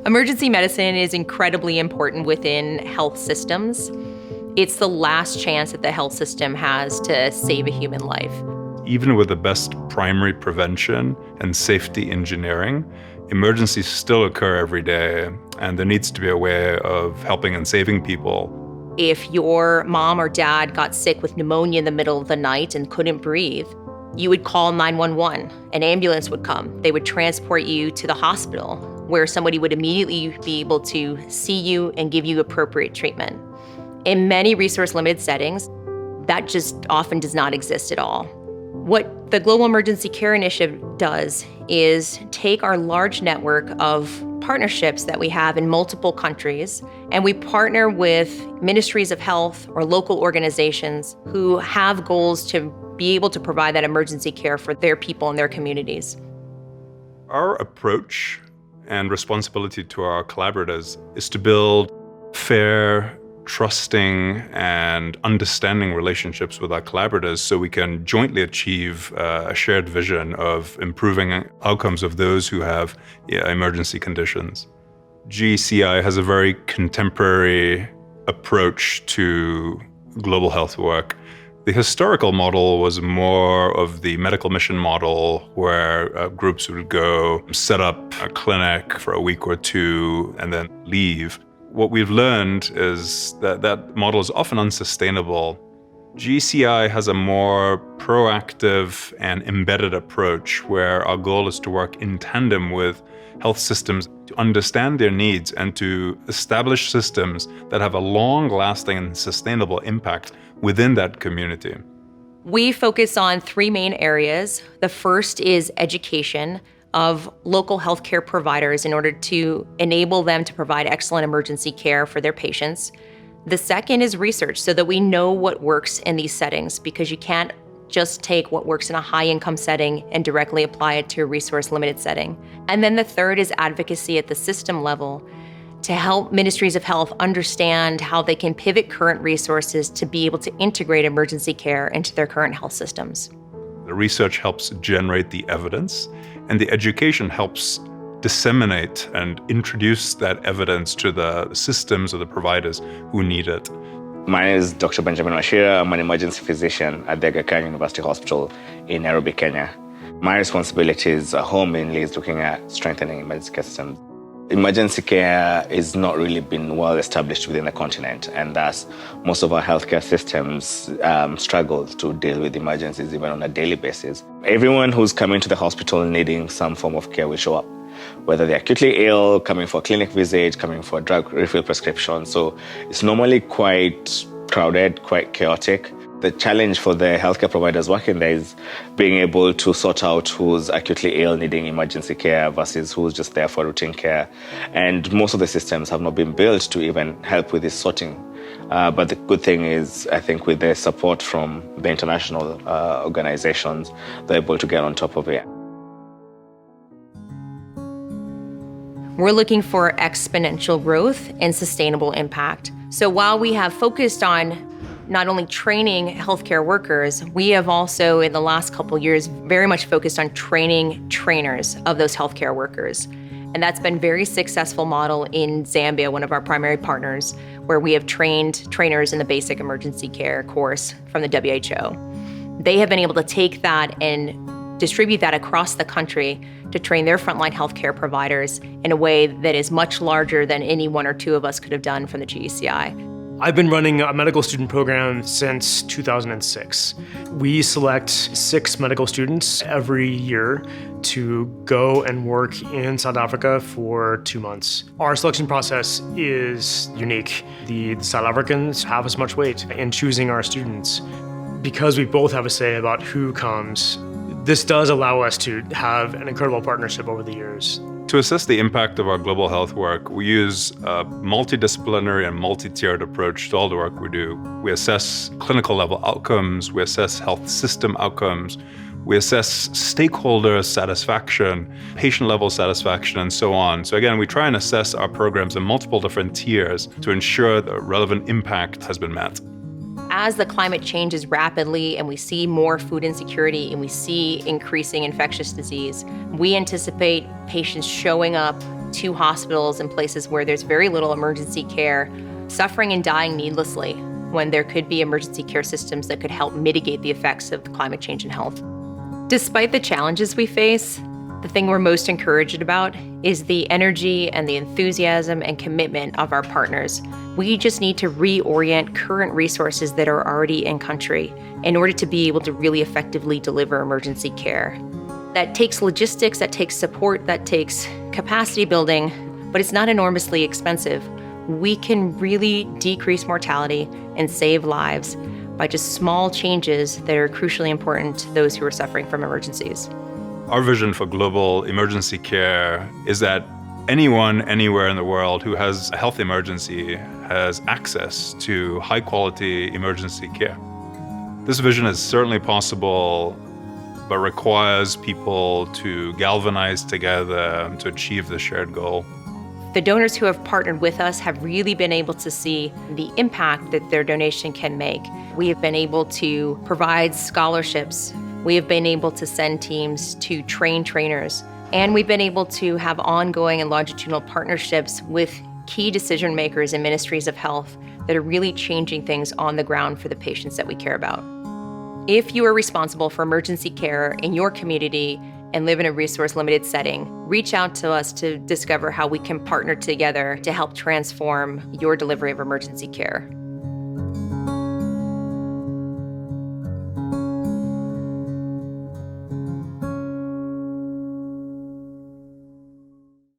Emergency medicine is incredibly important within health systems. It's the last chance that the health system has to save a human life. Even with the best primary prevention and safety engineering, emergencies still occur every day, and there needs to be a way of helping and saving people. If your mom or dad got sick with pneumonia in the middle of the night and couldn't breathe, you would call 911. An ambulance would come. They would transport you to the hospital, where somebody would immediately be able to see you and give you appropriate treatment. In many resource-limited settings, that just often does not exist at all. What the Global Emergency Care Initiative does is take our large network of partnerships that we have in multiple countries, and we partner with ministries of health or local organizations who have goals to be able to provide that emergency care for their people and their communities. Our approach and responsibility to our collaborators is to build fair, trusting, and understanding relationships with our collaborators so we can jointly achieve a shared vision of improving outcomes of those who have emergency conditions. GECI has a very contemporary approach to global health work. The historical model was more of the medical mission model, where groups would go set up a clinic for a week or two and then leave. What we've learned is that that model is often unsustainable. GECI has a more proactive and embedded approach where our goal is to work in tandem with health systems to understand their needs and to establish systems that have a long-lasting and sustainable impact within that community. We focus on three main areas. The first is education of local healthcare providers in order to enable them to provide excellent emergency care for their patients. The second is research, so that we know what works in these settings, because you can't just take what works in a high-income setting and directly apply it to a resource-limited setting. And then the third is advocacy at the system level to help ministries of health understand how they can pivot current resources to be able to integrate emergency care into their current health systems. The research helps generate the evidence, and the education helps disseminate and introduce that evidence to the systems or the providers who need it. My name is Dr. Benjamin Washira. I'm an emergency physician at the Aga Khan University Hospital in Nairobi, Kenya. My responsibilities at home mainly is looking at strengthening emergency care systems. Emergency care is not really been well established within the continent, and thus most of our healthcare systems struggle to deal with emergencies even on a daily basis. Everyone who's coming to the hospital needing some form of care will show up, whether they're acutely ill, coming for a clinic visit, coming for a drug refill prescription. So it's normally quite crowded, quite chaotic. The challenge for the healthcare providers working there is being able to sort out who's acutely ill needing emergency care versus who's just there for routine care. And most of the systems have not been built to even help with this sorting. But the good thing is, I think with the support from the international organizations, they're able to get on top of it. We're looking for exponential growth and sustainable impact. So while we have focused on not only training healthcare workers, we have also, in the last couple of years, very much focused on training trainers of those healthcare workers. And that's been a very successful model in Zambia, one of our primary partners, where we have trained trainers in the basic emergency care course from the WHO. They have been able to take that and distribute that across the country to train their frontline healthcare providers in a way that is much larger than any one or two of us could have done from the GECI. I've been running a medical student program since 2006. We select 6 medical students every year to go and work in South Africa for 2 months. Our selection process is unique. The South Africans have as much weight in choosing our students. Because we both have a say about who comes, this does allow us to have an incredible partnership over the years. To assess the impact of our global health work, we use a multidisciplinary and multi-tiered approach to all the work we do. We assess clinical level outcomes, we assess health system outcomes, we assess stakeholder satisfaction, patient level satisfaction, and so on. So again, we try and assess our programs in multiple different tiers to ensure the relevant impact has been met. As the climate changes rapidly and we see more food insecurity and we see increasing infectious disease, we anticipate patients showing up to hospitals in places where there's very little emergency care, suffering and dying needlessly when there could be emergency care systems that could help mitigate the effects of climate change and health. Despite the challenges we face, the thing we're most encouraged about is the energy and the enthusiasm and commitment of our partners. We just need to reorient current resources that are already in country in order to be able to really effectively deliver emergency care. That takes logistics, that takes support, that takes capacity building, but it's not enormously expensive. We can really decrease mortality and save lives by just small changes that are crucially important to those who are suffering from emergencies. Our vision for global emergency care is that anyone, anywhere in the world who has a health emergency has access to high-quality emergency care. This vision is certainly possible, but requires people to galvanize together to achieve the shared goal. The donors who have partnered with us have really been able to see the impact that their donation can make. We have been able to provide scholarships. We have been able to send teams to train trainers. And we've been able to have ongoing and longitudinal partnerships with key decision makers in ministries of health that are really changing things on the ground for the patients that we care about. If you are responsible for emergency care in your community and live in a resource-limited setting, reach out to us to discover how we can partner together to help transform your delivery of emergency care.